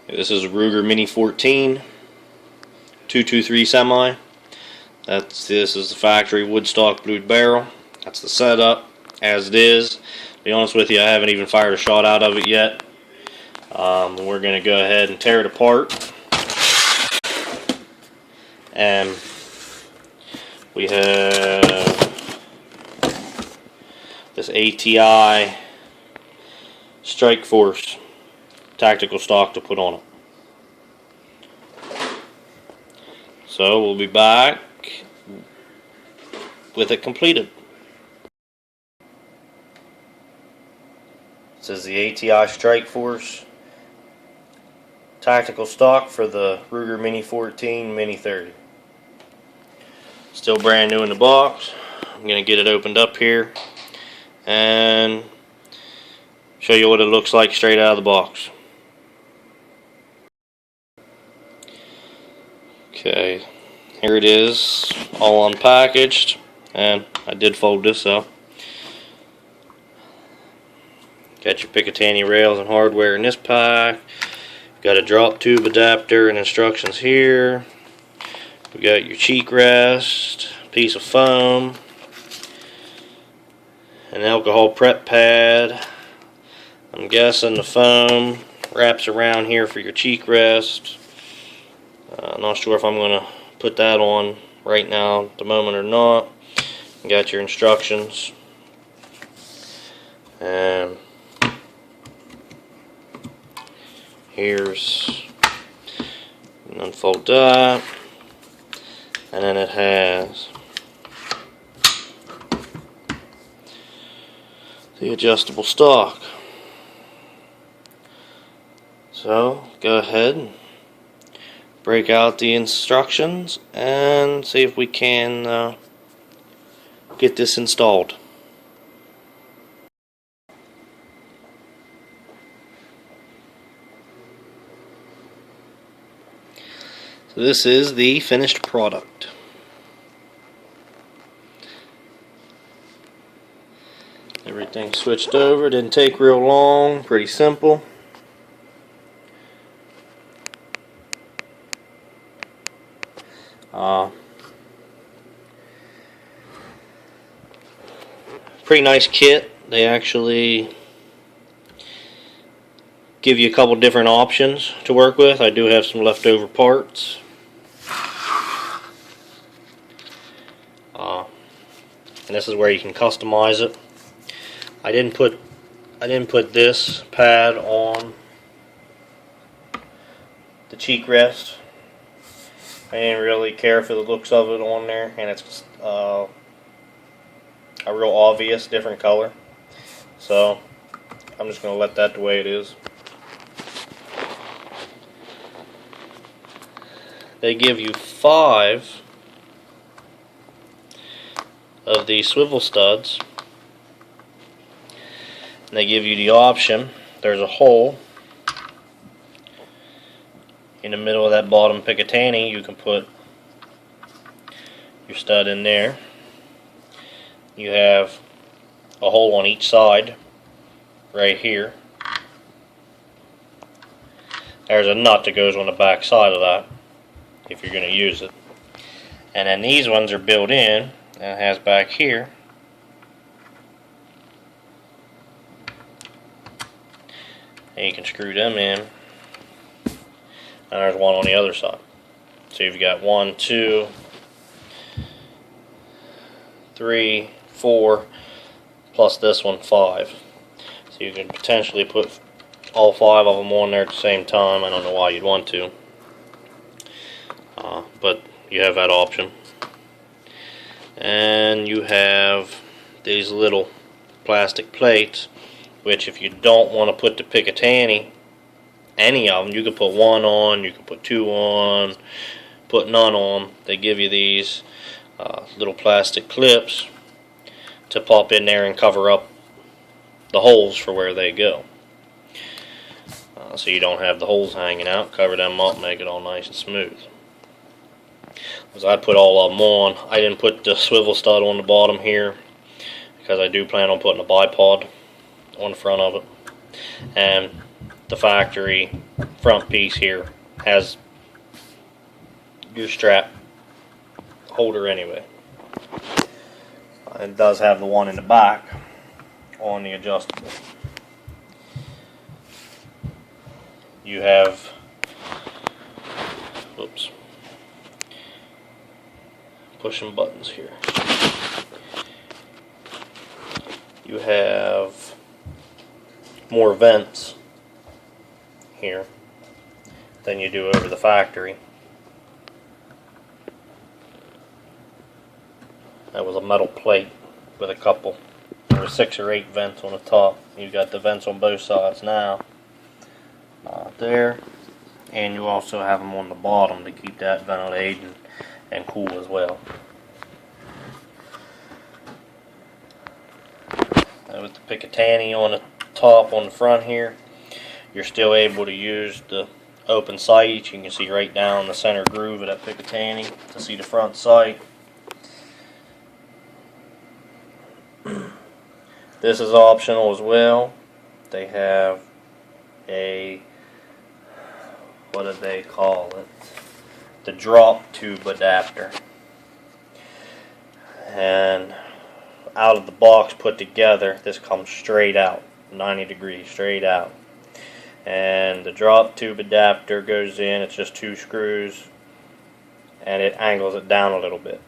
This is a Ruger Mini 14 223 semi. This is the factory woodstock blued barrel. That's the setup as it is. To be honest with you, I haven't even fired a shot out of it yet. We're going to go ahead and tear it apart. And we have this ATI Strikeforce tactical stock to put on it. So we'll be back with it completed. This is the ATI Strikeforce tactical stock for the Ruger Mini 14 Mini 30. Still brand new in the box. I'm going to get it opened up here and show you what it looks like straight out of the box. Okay, here it is, all unpackaged, and I did fold this up. Got your Picatinny rails and hardware in this pack. Got a drop tube adapter and instructions here. We got your cheek rest, piece of foam, an alcohol prep pad. I'm guessing the foam wraps around here for your cheek rest. I'm not sure if I'm going to put that on right now at the moment or not. You got your instructions. And here's, unfold that. And then it has the adjustable stock. So go ahead and break out the instructions and see if we can get this installed. So this is the finished product. Everything switched over, didn't take real long, pretty simple. Pretty nice kit. They actually give you a couple different options to work with. I do have some leftover parts. And this is where you can customize it. I didn't put this pad on the cheek rest. I didn't really care for the looks of it on there, and it's a real obvious different color. So I'm just going to let that the way it is. They give you 5 of these swivel studs, and they give you the option. There's a hole in the middle of that bottom Picatinny. You can put your stud in there. You have a hole on each side right here. There's a nut that goes on the back side of that if you're going to use it. And then these ones are built in, and it has back here and you can screw them in, and there's one on the other side. So you've got 1, 2, 3, 4, plus this one 5. So you can potentially put all 5 of them on there at the same time. I don't know why you'd want to, but you have that option. And you have these little plastic plates, which if you don't want to put the Picatinny, any of them, you can put 1 on, you can put 2 on, put none on. They give you these little plastic clips to pop in there and cover up the holes for where they go. So you don't have the holes hanging out. Cover them up, make it all nice and smooth. As I put all of them on, I didn't put the swivel stud on the bottom here because I do plan on putting a bipod on the front of it. And the factory front piece here has your strap holder anyway. It does have the one in the back on the adjustable. You have, whoops, pushing buttons here. You have more vents here than you do over the factory. That was a metal plate with a couple. There were 6 or 8 vents on the top. You've got the vents on both sides now. There, and you also have them on the bottom to keep that ventilated and cool as well. Now with the Picatinny on the top on the front here, you're still able to use the open sights. You can see right down the center groove of that Picatinny to see the front sight. This is optional as well. They have a, what do they call it? The drop tube adapter. And out of the box put together, this comes straight out, 90 degrees straight out. And the drop tube adapter goes in, it's just 2 screws, and it angles it down a little bit.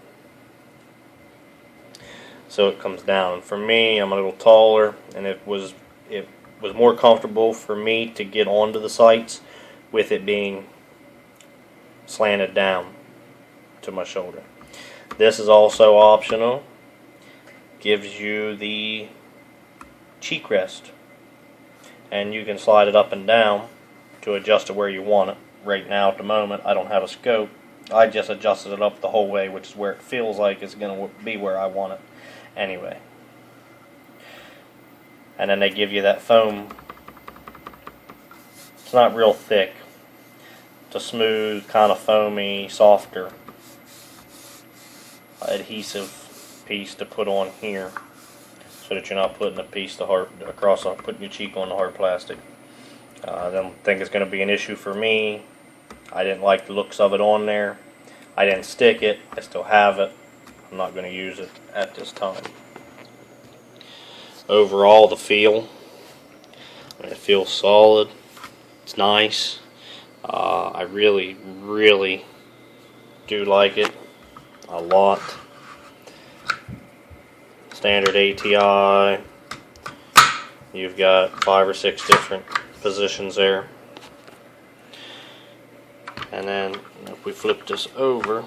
So it comes down. And for me, I'm a little taller, and it was more comfortable for me to get onto the sights with it being slanted down to my shoulder. This is also optional. Gives you the cheek rest, and you can slide it up and down to adjust it where you want it. Right now at the moment I don't have a scope. I just adjusted it up the whole way, which is where it feels like it's going to be where I want it anyway. And then they give you that foam. It's not real thick. It's a smooth, kind of foamy, softer adhesive piece to put on here, so that you're not putting a piece putting your cheek on the hard plastic. I don't think it's going to be an issue for me. I didn't like the looks of it on there. I didn't stick it. I still have it. I'm not going to use it at this time. Overall, the feel, it feels solid. It's nice. I really, really do like it a lot. Standard ATI. You've got 5 or 6 different positions there. And then if we flip this over,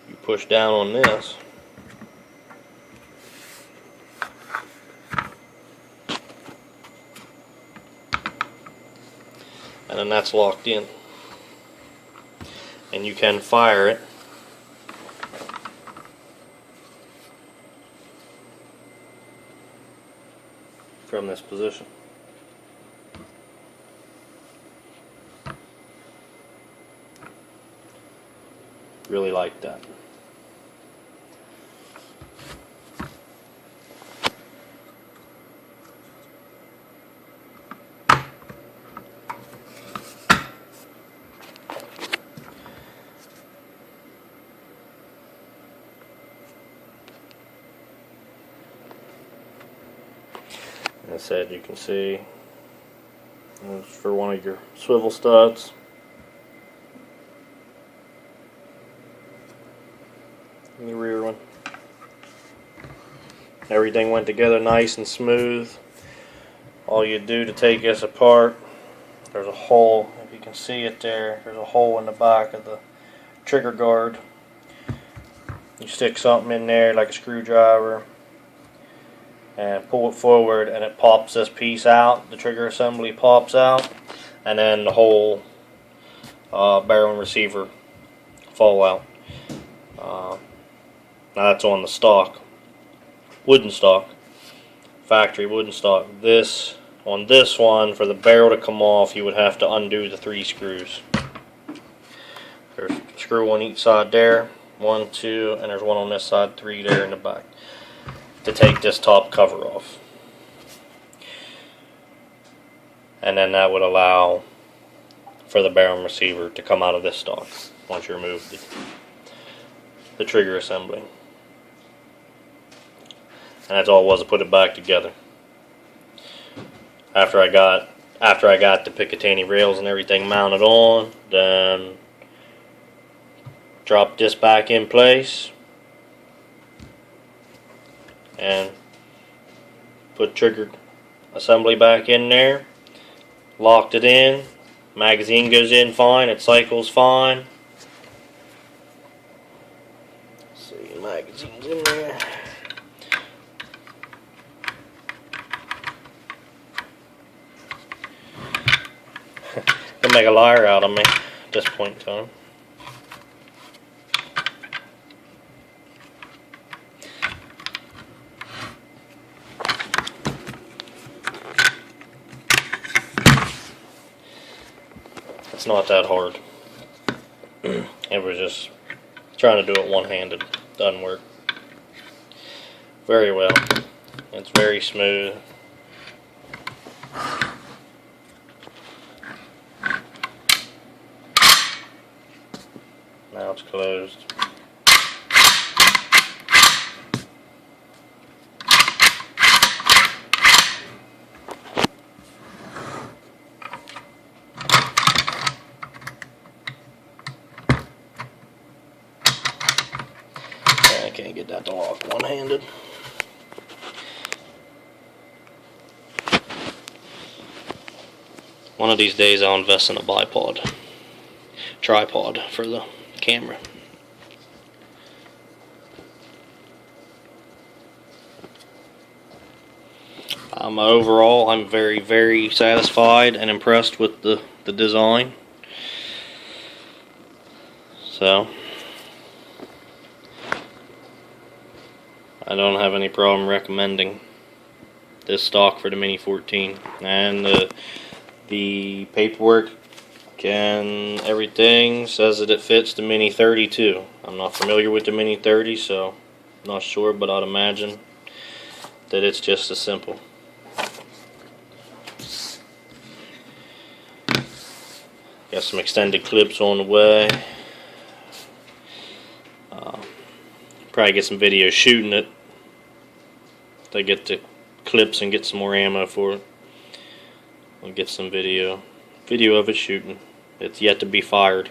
you push down on this, and then that's locked in, and you can fire it from this position. Really like that. As I said, you can see it's for one of your swivel studs. The rear one. Everything went together nice and smooth. All you do to take this apart, there's a hole, if you can see it there, there's a hole in the back of the trigger guard. You stick something in there like a screwdriver and pull it forward, and it pops this piece out. The trigger assembly pops out, and then the whole barrel and receiver fall out. Now that's on the stock, wooden stock, factory wooden stock. On this one, for the barrel to come off, you would have to undo the 3 screws. There's a screw on each side there, 1, 2, and there's one on this side, 3 there in the back. to take this top cover off. And then that would allow for the barrel receiver to come out of this stock once you remove the trigger assembly. And that's all it was, to put it back together. After I got the Picatinny rails and everything mounted on, then dropped this back in place and put trigger assembly back in there, locked it in, magazine goes in fine, it cycles fine. Let's see, magazine's in there. They'll make a liar out of me at this point in time. It's not that hard. It was just trying to do it one-handed. Doesn't work very well. It's very smooth. Now it's closed. I can't get that to lock one-handed. One of these days I'll invest in a tripod for the camera. Overall, I'm very, very satisfied and impressed with the design. So I don't have any problem recommending this stock for the Mini 14, and the paperwork and everything says that it fits the Mini 30 too. I'm not familiar with the Mini 30, so I'm not sure, but I'd imagine that it's just as simple. Got some extended clips on the way. Probably get some video shooting it to get the clips and get some more ammo for it. I'll get some video of it shooting. It's yet to be fired.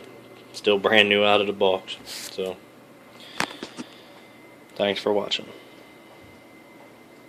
Still brand new out of the box. So, thanks for watching.